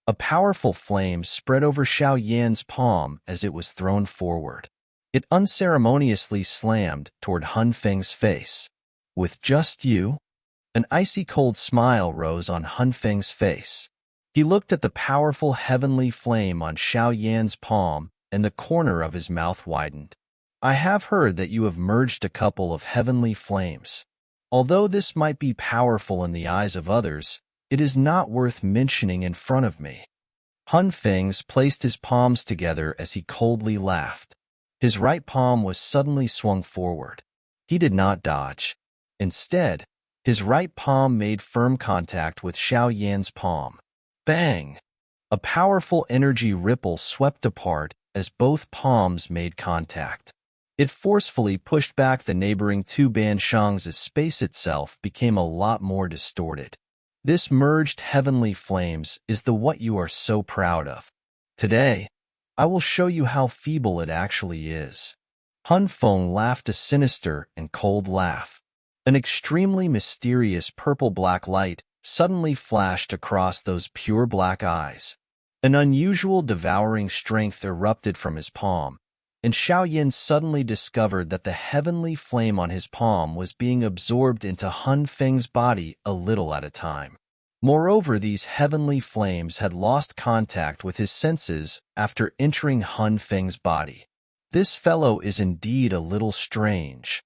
A powerful flame spread over Xiao Yan's palm as it was thrown forward. It unceremoniously slammed toward Hun Feng's face. With just you? An icy cold smile rose on Hun Feng's face. He looked at the powerful heavenly flame on Xiao Yan's palm, and the corner of his mouth widened. I have heard that you have merged a couple of heavenly flames. Although this might be powerful in the eyes of others, it is not worth mentioning in front of me. Hun Feng placed his palms together as he coldly laughed. His right palm was suddenly swung forward. He did not dodge. Instead, his right palm made firm contact with Xiao Yan's palm. Bang! A powerful energy ripple swept apart as both palms made contact. It forcefully pushed back the neighboring two banshangs as space itself became a lot more distorted. This merged heavenly flames is the what you are so proud of. Today, I will show you how feeble it actually is. Hun Feng laughed a sinister and cold laugh. An extremely mysterious purple-black light suddenly flashed across those pure black eyes. An unusual devouring strength erupted from his palm, and Xiao Yan suddenly discovered that the heavenly flame on his palm was being absorbed into Hun Feng's body a little at a time. Moreover, these heavenly flames had lost contact with his senses after entering Hun Feng's body. This fellow is indeed a little strange.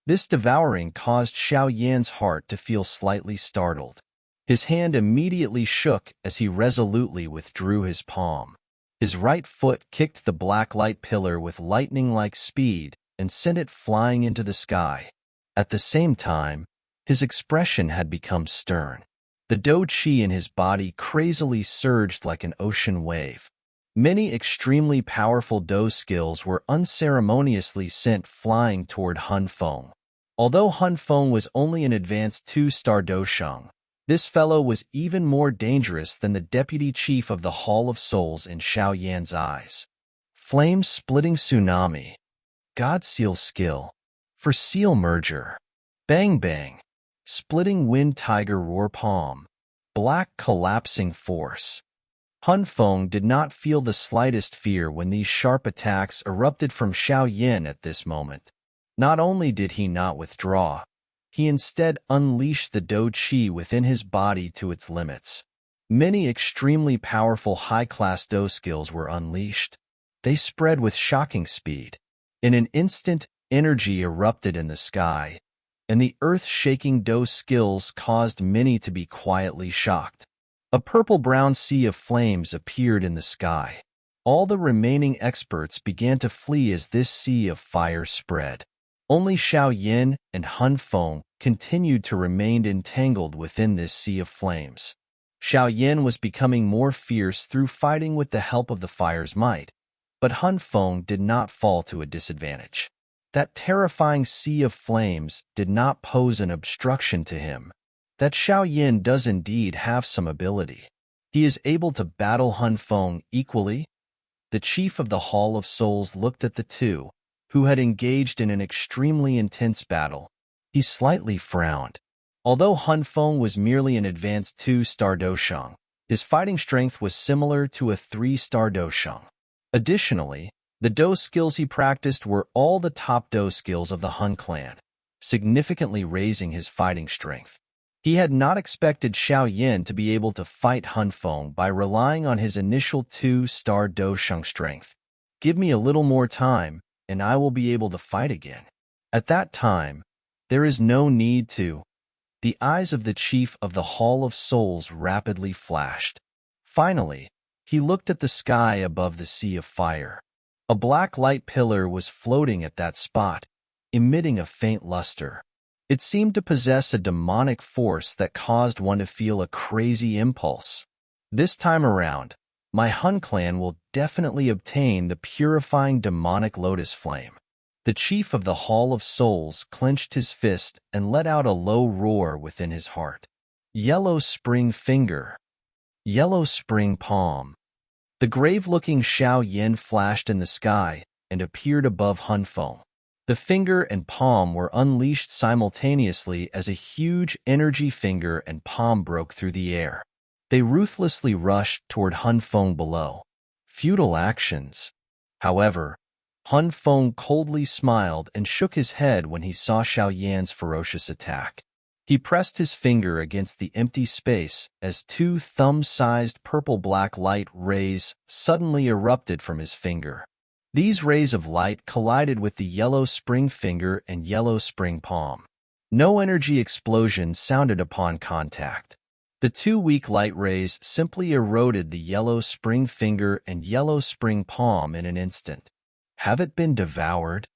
This devouring caused Xiao Yan's heart to feel slightly startled. His hand immediately shook as he resolutely withdrew his palm. His right foot kicked the black light pillar with lightning-like speed and sent it flying into the sky. At the same time, his expression had become stern. The dou qi in his body crazily surged like an ocean wave. Many extremely powerful dou skills were unceremoniously sent flying toward Hun Feng. Although Hun Feng was only an advanced 2-star dousheng, this fellow was even more dangerous than the deputy chief of the Hall of Souls in Xiao Yan's eyes. Flame-splitting tsunami. God Seal skill. For seal merger. Bang bang. Splitting wind tiger roar palm. Black collapsing force. Hun Feng did not feel the slightest fear when these sharp attacks erupted from Xiao Yan at this moment. Not only did he not withdraw, he instead unleashed the dou qi within his body to its limits. Many extremely powerful high-class dou skills were unleashed. They spread with shocking speed. In an instant, energy erupted in the sky, and the earth-shaking dou skills caused many to be quietly shocked. A purple-brown sea of flames appeared in the sky. All the remaining experts began to flee as this sea of fire spread. Only Xiao Yan and Hun Feng continued to remain entangled within this sea of flames. Xiao Yan was becoming more fierce through fighting with the help of the fire's might, but Hun Feng did not fall to a disadvantage. That terrifying sea of flames did not pose an obstruction to him. That Xiao Yan does indeed have some ability. He is able to battle Hun Feng equally. The chief of the Hall of Souls looked at the two, who had engaged in an extremely intense battle. He slightly frowned. Although Hun Feng was merely an advanced 2-star dousheng, his fighting strength was similar to a 3-star dousheng. Additionally, the dou skills he practiced were all the top dou skills of the Hun clan, significantly raising his fighting strength. He had not expected Xiao Yan to be able to fight Hun Feng by relying on his initial 2-star dousheng strength. Give me a little more time, and I will be able to fight again. At that time, there is no need to. The eyes of the chief of the Hall of Souls rapidly flashed. Finally, he looked at the sky above the sea of fire. A black light pillar was floating at that spot, emitting a faint luster. It seemed to possess a demonic force that caused one to feel a crazy impulse. This time around, my Hun clan will definitely obtain the purifying demonic lotus flame. The chief of the Hall of Souls clenched his fist and let out a low roar within his heart. Yellow spring finger. Yellow spring palm. The grave-looking Xiao Yan flashed in the sky and appeared above Hun Feng. The finger and palm were unleashed simultaneously as a huge energy finger and palm broke through the air. They ruthlessly rushed toward Han Feng below. Futile actions. However, Han Feng coldly smiled and shook his head when he saw Xiao Yan's ferocious attack. He pressed his finger against the empty space as two thumb-sized purple-black light rays suddenly erupted from his finger. These rays of light collided with the yellow spring finger and yellow spring palm. No energy explosion sounded upon contact. The two weak light rays simply eroded the yellow spring finger and yellow spring palm in an instant. Have it been devoured?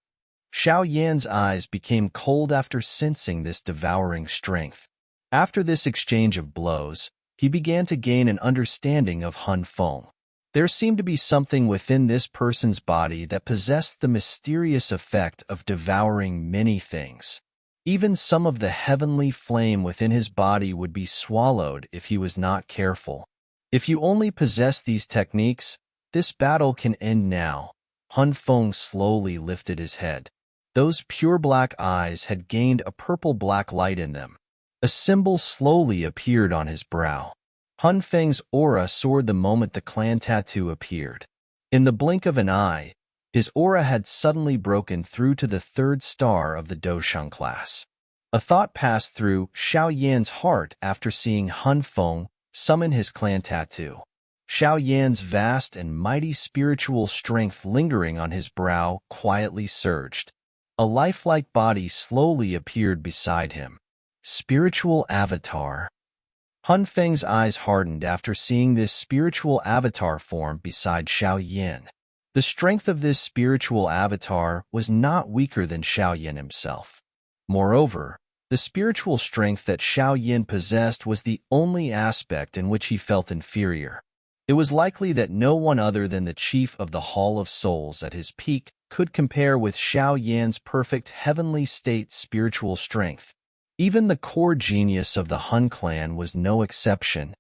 Xiao Yan's eyes became cold after sensing this devouring strength. After this exchange of blows, he began to gain an understanding of Han Feng. There seemed to be something within this person's body that possessed the mysterious effect of devouring many things. Even some of the heavenly flame within his body would be swallowed if he was not careful. If you only possess these techniques, this battle can end now. Han Feng slowly lifted his head. Those pure black eyes had gained a purple-black light in them. A symbol slowly appeared on his brow. Han Feng's aura soared the moment the clan tattoo appeared. In the blink of an eye, his aura had suddenly broken through to the third star of the Dosheng class. A thought passed through Xiao Yan's heart after seeing Han Feng summon his clan tattoo. Xiao Yan's vast and mighty spiritual strength lingering on his brow quietly surged. A lifelike body slowly appeared beside him. Spiritual avatar. Han Feng's eyes hardened after seeing this spiritual avatar form beside Xiao Yan. The strength of this spiritual avatar was not weaker than Xiao Yan himself. Moreover, the spiritual strength that Xiao Yan possessed was the only aspect in which he felt inferior. It was likely that no one other than the chief of the Hall of Souls at his peak could compare with Xiao Yan's perfect heavenly state spiritual strength. Even the core genius of the Han clan was no exception.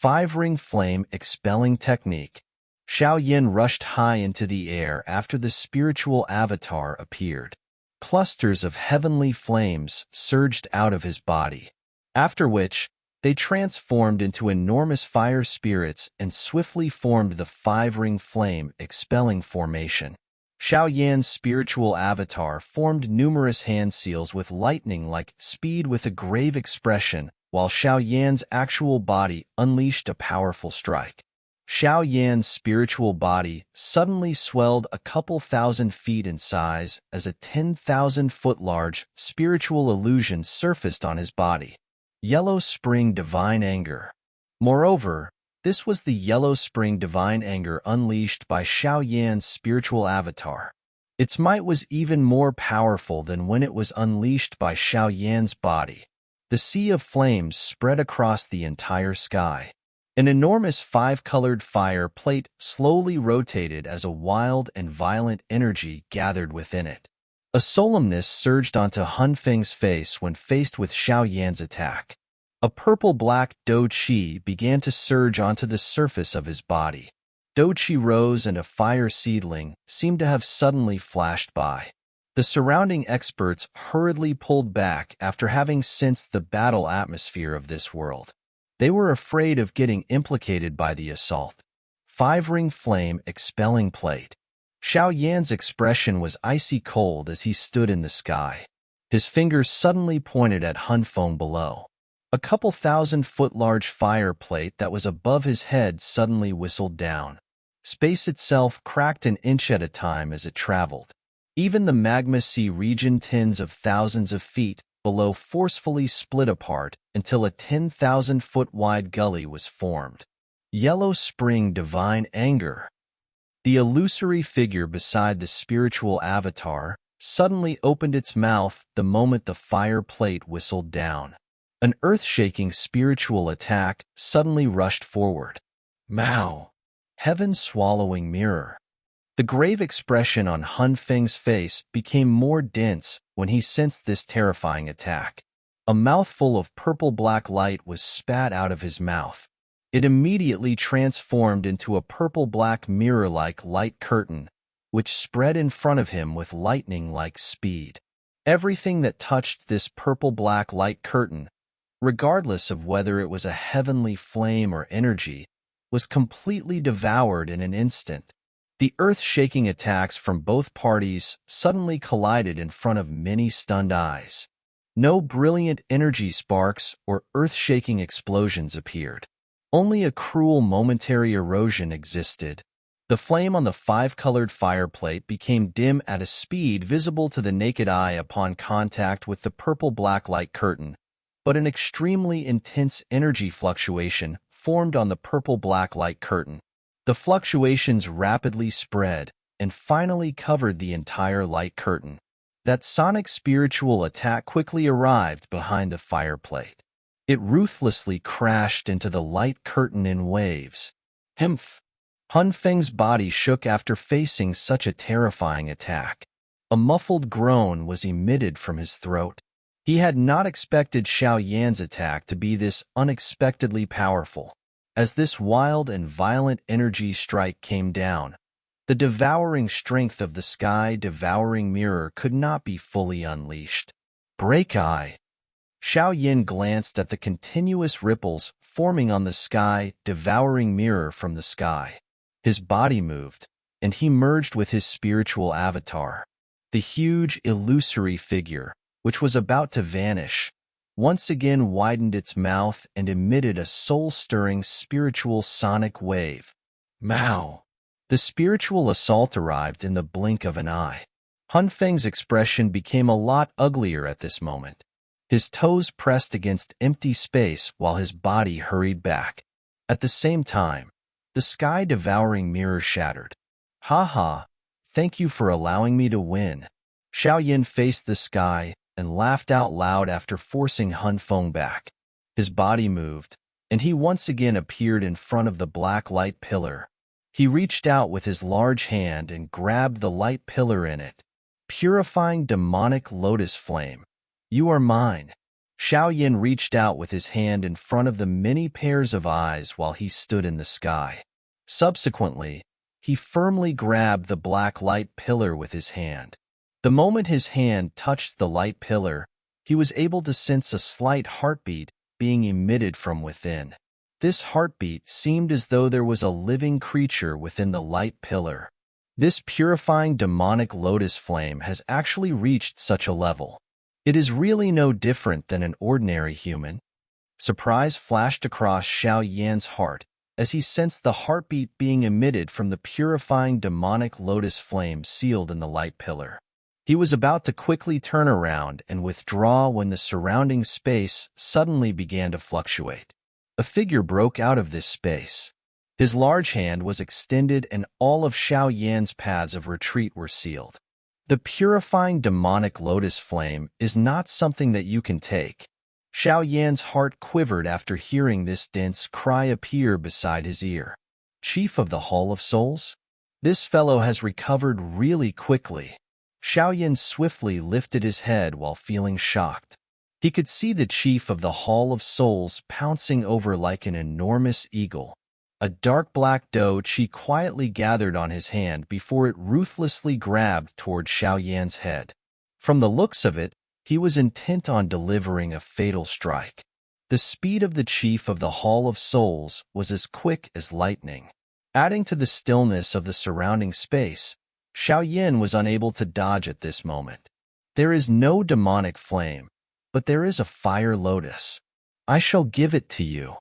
5-ring flame expelling technique. Xiao Yan rushed high into the air after the spiritual avatar appeared. Clusters of heavenly flames surged out of his body, after which they transformed into enormous fire spirits and swiftly formed the 5-ring flame expelling formation. Xiao Yan's spiritual avatar formed numerous hand seals with lightning-like speed with a grave expression, while Xiao Yan's actual body unleashed a powerful strike. Xiao Yan's spiritual body suddenly swelled a couple thousand feet in size as a 10,000-foot-large spiritual illusion surfaced on his body. Yellow Spring Divine Anger. Moreover, this was the Yellow Spring Divine Anger unleashed by Xiao Yan's spiritual avatar. Its might was even more powerful than when it was unleashed by Xiao Yan's body. The sea of flames spread across the entire sky. An enormous 5-colored fire plate slowly rotated as a wild and violent energy gathered within it. A solemnness surged onto Han Feng's face when faced with Xiao Yan's attack. A purple-black dou qi began to surge onto the surface of his body. Dou qi rose and a fire seedling seemed to have suddenly flashed by. The surrounding experts hurriedly pulled back after having sensed the battle atmosphere of this world. They were afraid of getting implicated by the assault. 5-ring flame expelling plate. Xiao Yan's expression was icy cold as he stood in the sky. His fingers suddenly pointed at Han Feng below. A couple 1,000-foot-large fire plate that was above his head suddenly whistled down. Space itself cracked an inch at a time as it traveled. Even the magma sea region tens of thousands of feet below forcefully split apart until a 10,000-foot-wide gully was formed. Yellow Spring Divine Anger. The illusory figure beside the spiritual avatar suddenly opened its mouth the moment the fire plate whistled down. An earth-shaking spiritual attack suddenly rushed forward. Mao! Heaven-swallowing mirror. The grave expression on Han Feng's face became more dense when he sensed this terrifying attack. A mouthful of purple-black light was spat out of his mouth. It immediately transformed into a purple-black mirror-like light curtain, which spread in front of him with lightning-like speed. Everything that touched this purple-black light curtain regardless of whether it was a heavenly flame or energy, was completely devoured in an instant. The earth-shaking attacks from both parties suddenly collided in front of many stunned eyes. No brilliant energy sparks or earth-shaking explosions appeared. Only a cruel momentary erosion existed. The flame on the five-colored fireplate became dim at a speed visible to the naked eye upon contact with the purple-black light curtain, but an extremely intense energy fluctuation formed on the purple-black light curtain. The fluctuations rapidly spread and finally covered the entire light curtain. That sonic spiritual attack quickly arrived behind the fireplate. It ruthlessly crashed into the light curtain in waves. Humph! Han Feng's body shook after facing such a terrifying attack. A muffled groan was emitted from his throat. He had not expected Xiao Yan's attack to be this unexpectedly powerful. As this wild and violent energy strike came down, the devouring strength of the sky-devouring mirror could not be fully unleashed. Break eye! Xiao Yan glanced at the continuous ripples forming on the sky-devouring mirror from the sky. His body moved, and he merged with his spiritual avatar. The huge, illusory figure, which was about to vanish, once again widened its mouth and emitted a soul-stirring spiritual sonic wave. Mao! The spiritual assault arrived in the blink of an eye. Han Feng's expression became a lot uglier at this moment. His toes pressed against empty space while his body hurried back. At the same time, the sky-devouring mirror shattered. Ha ha! Thank you for allowing me to win. Xiao Yan faced the sky and laughed out loud after forcing Han Feng back. His body moved, and he once again appeared in front of the black light pillar. He reached out with his large hand and grabbed the light pillar in it. Purifying demonic lotus flame. You are mine. Xiao Yan reached out with his hand in front of the many pairs of eyes while he stood in the sky. Subsequently, he firmly grabbed the black light pillar with his hand. The moment his hand touched the light pillar, he was able to sense a slight heartbeat being emitted from within. This heartbeat seemed as though there was a living creature within the light pillar. This purifying demonic lotus flame has actually reached such a level. It is really no different than an ordinary human. Surprise flashed across Xiao Yan's heart as he sensed the heartbeat being emitted from the purifying demonic lotus flame sealed in the light pillar. He was about to quickly turn around and withdraw when the surrounding space suddenly began to fluctuate. A figure broke out of this space. His large hand was extended and all of Xiao Yan's paths of retreat were sealed. The purifying demonic lotus flame is not something that you can take. Xiao Yan's heart quivered after hearing this dense cry appear beside his ear. Chief of the Hall of Souls? This fellow has recovered really quickly. Xiao Yan swiftly lifted his head while feeling shocked. He could see the Chief of the Hall of Souls pouncing over like an enormous eagle. A dark black doe Qi quietly gathered on his hand before it ruthlessly grabbed toward Xiao Yan's head. From the looks of it, he was intent on delivering a fatal strike. The speed of the Chief of the Hall of Souls was as quick as lightning. Adding to the stillness of the surrounding space, Xiao Yan was unable to dodge at this moment. There is no demonic flame, but there is a fire lotus. I shall give it to you.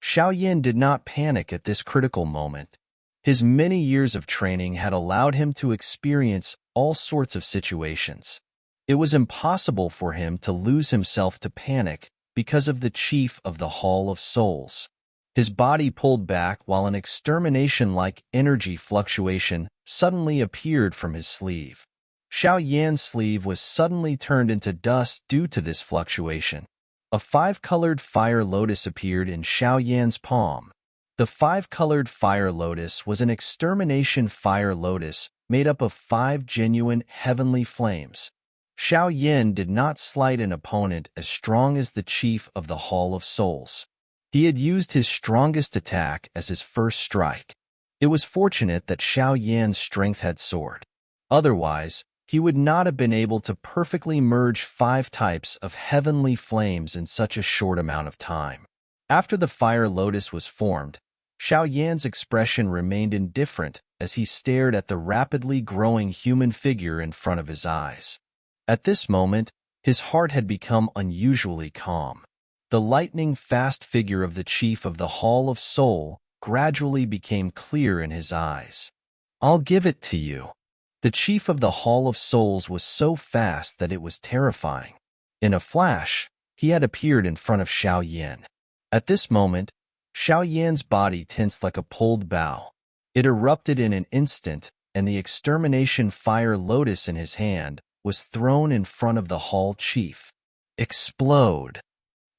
Xiao Yan did not panic at this critical moment. His many years of training had allowed him to experience all sorts of situations. It was impossible for him to lose himself to panic because of the Chief of the Hall of Souls. His body pulled back while an extermination-like energy fluctuation suddenly appeared from his sleeve. Xiao Yan's sleeve was suddenly turned into dust due to this fluctuation. A five-colored fire lotus appeared in Xiao Yan's palm. The five-colored fire lotus was an extermination fire lotus made up of 5 genuine heavenly flames. Xiao Yan did not slight an opponent as strong as the Chief of the Hall of Souls. He had used his strongest attack as his first strike. It was fortunate that Xiao Yan's strength had soared. Otherwise, He would not have been able to perfectly merge 5 types of heavenly flames in such a short amount of time. After the fire lotus was formed, Xiao Yan's expression remained indifferent as he stared at the rapidly growing human figure in front of his eyes. At this moment, his heart had become unusually calm. The lightning-fast figure of the chief of the Hall of Soul gradually became clear in his eyes. "I'll give it to you." The chief of the Hall of Souls was so fast that it was terrifying. In a flash, he had appeared in front of Xiao Yan. At this moment, Xiao Yan's body tensed like a pulled bow. It erupted in an instant, and the extermination fire lotus in his hand was thrown in front of the hall chief. Explode!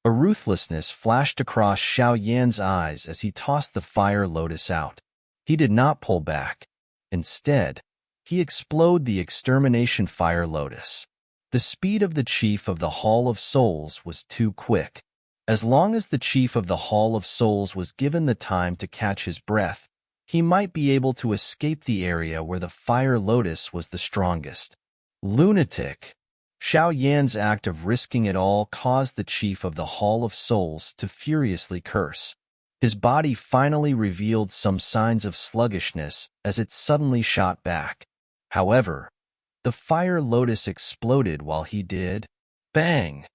A ruthlessness flashed across Xiao Yan's eyes as he tossed the fire lotus out. He did not pull back. Instead, he exploded the extermination fire lotus. The speed of the chief of the Hall of Souls was too quick. As long as the chief of the Hall of Souls was given the time to catch his breath, he might be able to escape the area where the fire lotus was the strongest. Lunatic! Xiao Yan's act of risking it all caused the chief of the Hall of Souls to furiously curse. His body finally revealed some signs of sluggishness as it suddenly shot back. However, the fire lotus exploded while he did. Bang!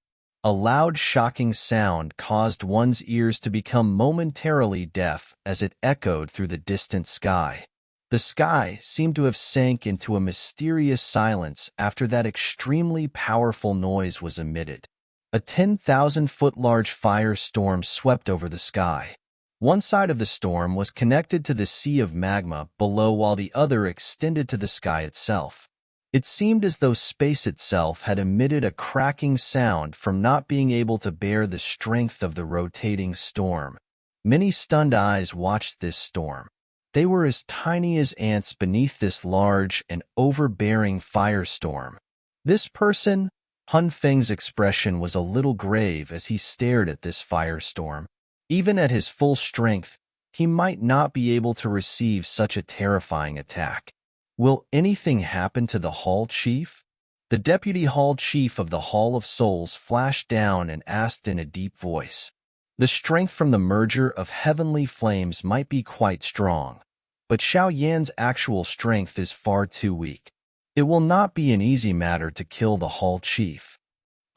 A loud, shocking sound caused one's ears to become momentarily deaf as it echoed through the distant sky. The sky seemed to have sank into a mysterious silence after that extremely powerful noise was emitted. A 10,000-foot-large firestorm swept over the sky. One side of the storm was connected to the sea of magma below while the other extended to the sky itself. It seemed as though space itself had emitted a cracking sound from not being able to bear the strength of the rotating storm. Many stunned eyes watched this storm. They were as tiny as ants beneath this large and overbearing firestorm. This person, Han Feng's expression was a little grave as he stared at this firestorm. Even at his full strength, he might not be able to receive such a terrifying attack. Will anything happen to the Hall Chief? The Deputy Hall Chief of the Hall of Souls flashed down and asked in a deep voice. The strength from the merger of heavenly flames might be quite strong, but Xiao Yan's actual strength is far too weak. It will not be an easy matter to kill the Hall Chief.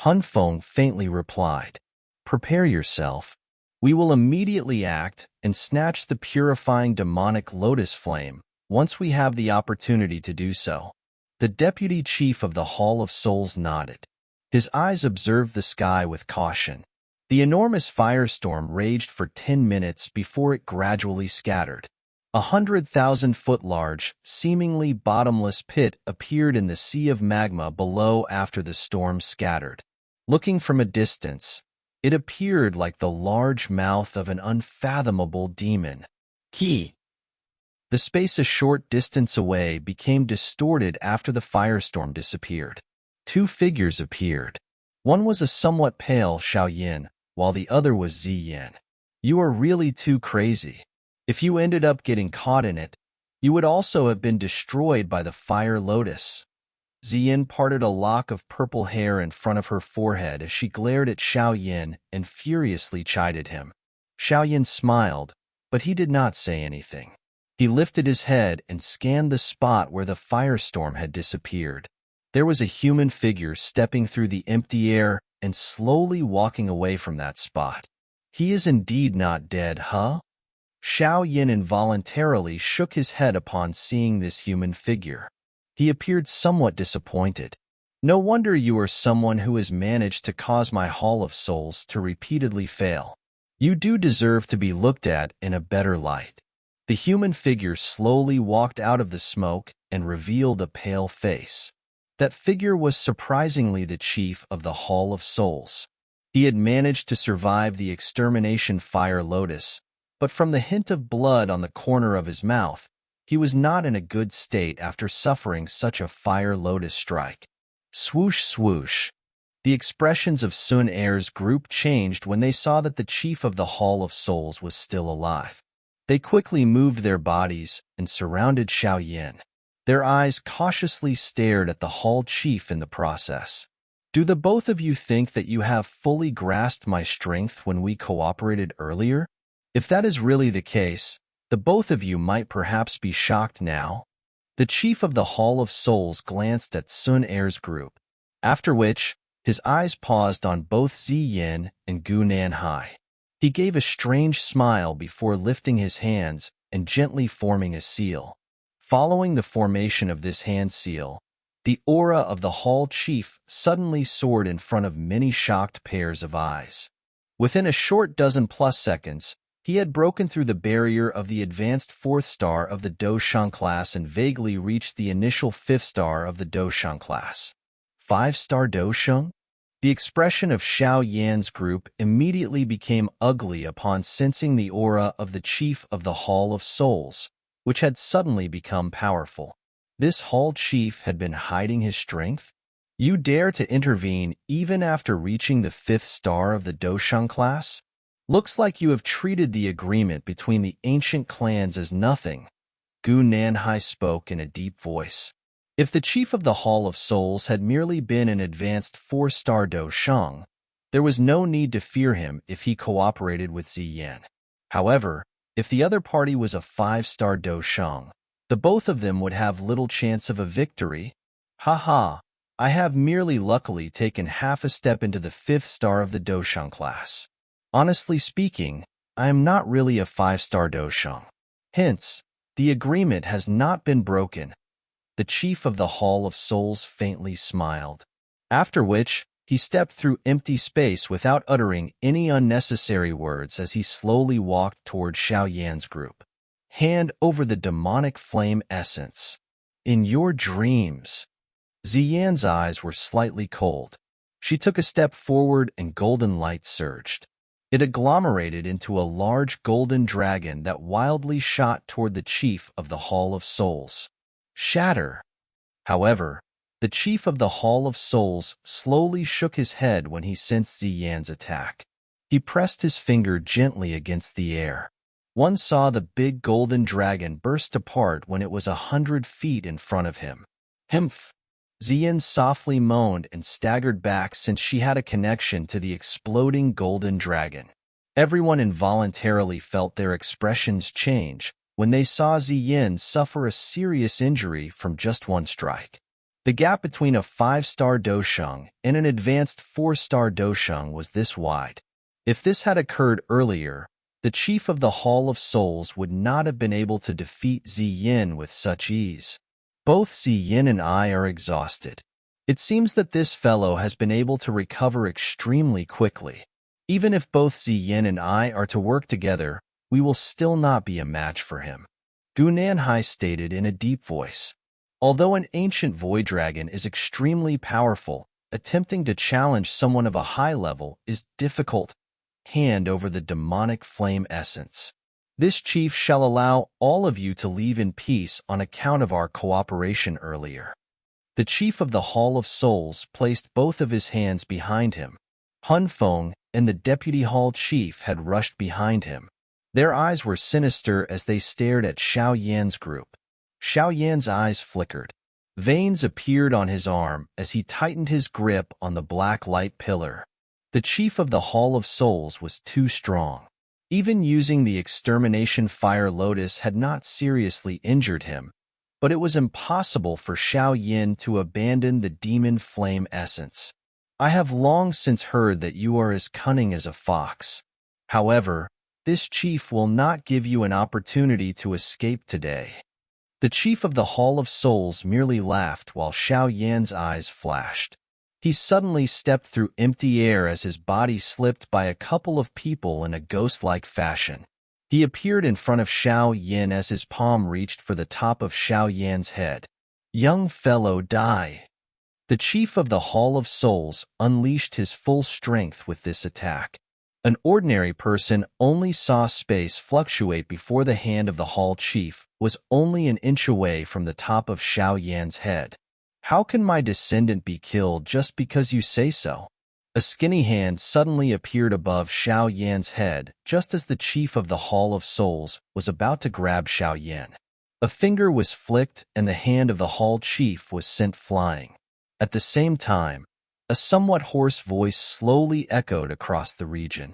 Han Feng faintly replied. Prepare yourself. We will immediately act and snatch the purifying demonic lotus flame once we have the opportunity to do so. The deputy chief of the Hall of Souls nodded. His eyes observed the sky with caution. The enormous firestorm raged for 10 minutes before it gradually scattered. 100,000-foot large, seemingly bottomless pit appeared in the sea of magma below after the storm scattered. Looking from a distance, it appeared like the large mouth of an unfathomable demon. Ki. The space a short distance away became distorted after the firestorm disappeared. 2 figures appeared. One was a somewhat pale Xiao Yan, while the other was Ziyin. You are really too crazy. If you ended up getting caught in it, you would also have been destroyed by the fire lotus. Ziyin parted a lock of purple hair in front of her forehead as she glared at Xiao Yan and furiously chided him. Xiao Yan smiled, but he did not say anything. He lifted his head and scanned the spot where the firestorm had disappeared. There was a human figure stepping through the empty air and slowly walking away from that spot. He is indeed not dead, huh? Xiao Yan involuntarily shook his head upon seeing this human figure. He appeared somewhat disappointed. No wonder you are someone who has managed to cause my Hall of Souls to repeatedly fail. You do deserve to be looked at in a better light. The human figure slowly walked out of the smoke and revealed a pale face. That figure was surprisingly the chief of the Hall of Souls. He had managed to survive the extermination fire lotus, but from the hint of blood on the corner of his mouth, he was not in a good state after suffering such a fire lotus strike. Swoosh, swoosh. The expressions of Sun Air's group changed when they saw that the chief of the Hall of Souls was still alive. They quickly moved their bodies and surrounded Xiao Yan. Their eyes cautiously stared at the Hall Chief in the process. Do the both of you think that you have fully grasped my strength when we cooperated earlier? If that is really the case, the both of you might perhaps be shocked now. The chief of the Hall of Souls glanced at Sun Er's group, after which his eyes paused on both Ziyin and Gu Nanhai. He gave a strange smile before lifting his hands and gently forming a seal. Following the formation of this hand seal, the aura of the Hall Chief suddenly soared in front of many shocked pairs of eyes. Within a short dozen-plus seconds, he had broken through the barrier of the advanced 4th star of the Doshang class and vaguely reached the initial 5th star of the Doshang class. 5-star Doshang? The expression of Xiao Yan's group immediately became ugly upon sensing the aura of the chief of the Hall of Souls, which had suddenly become powerful. This Hall Chief had been hiding his strength? You dare to intervene even after reaching the 5th star of the Doshang class? Looks like you have treated the agreement between the ancient clans as nothing. Gu Nanhai spoke in a deep voice. If the chief of the Hall of Souls had merely been an advanced 4-star Doshang, there was no need to fear him if he cooperated with Ziyin. However, if the other party was a 5-star Doshang, the both of them would have little chance of a victory. Haha, I have merely luckily taken half a step into the 5th star of the Doshang class. Honestly speaking, I am not really a 5-star Doshang. Hence, the agreement has not been broken. The chief of the Hall of Souls faintly smiled, after which he stepped through empty space without uttering any unnecessary words as he slowly walked toward Xiao Yan's group. Hand over the demonic flame essence. In your dreams. Ziyan's eyes were slightly cold. She took a step forward and golden light surged. It agglomerated into a large golden dragon that wildly shot toward the chief of the Hall of Souls. Shatter! However, the chief of the Hall of Souls slowly shook his head when he sensed Ziyan's attack. He pressed his finger gently against the air. One saw the big golden dragon burst apart when it was 100 feet in front of him. Humph! Ziyin softly moaned and staggered back since she had a connection to the exploding golden dragon. Everyone involuntarily felt their expressions change when they saw Ziyin suffer a serious injury from just one strike. The gap between a 5-star Doshang and an advanced 4-star Doshang was this wide. If this had occurred earlier, the chief of the Hall of Souls would not have been able to defeat Ziyin with such ease. Both Ziyin and I are exhausted. It seems that this fellow has been able to recover extremely quickly. Even if both Ziyin and I are to work together, we will still not be a match for him. Gu Nanhai stated in a deep voice. Although an ancient void dragon is extremely powerful, attempting to challenge someone of a high level is difficult. Hand over the demonic flame essence. This chief shall allow all of you to leave in peace on account of our cooperation earlier. The chief of the Hall of Souls placed both of his hands behind him. Hun Feng and the deputy hall chief had rushed behind him. Their eyes were sinister as they stared at Xiao Yan's group. Xiao Yan's eyes flickered. Veins appeared on his arm as he tightened his grip on the black light pillar. The chief of the Hall of Souls was too strong. Even using the extermination fire lotus had not seriously injured him, but it was impossible for Xiao Yan to abandon the demon flame essence. I have long since heard that you are as cunning as a fox. However, this chief will not give you an opportunity to escape today. The chief of the Hall of Souls merely laughed while Xiao Yan's eyes flashed. He suddenly stepped through empty air as his body slipped by a couple of people in a ghost-like fashion. He appeared in front of Xiao Yan as his palm reached for the top of Xiao Yan's head. Young fellow, die. The chief of the Hall of Souls unleashed his full strength with this attack. An ordinary person only saw space fluctuate before the hand of the hall chief was only an inch away from the top of Xiao Yan's head. How can my descendant be killed just because you say so? A skinny hand suddenly appeared above Xiao Yan's head just as the chief of the Hall of Souls was about to grab Xiao Yan. A finger was flicked and the hand of the hall chief was sent flying. At the same time, a somewhat hoarse voice slowly echoed across the region.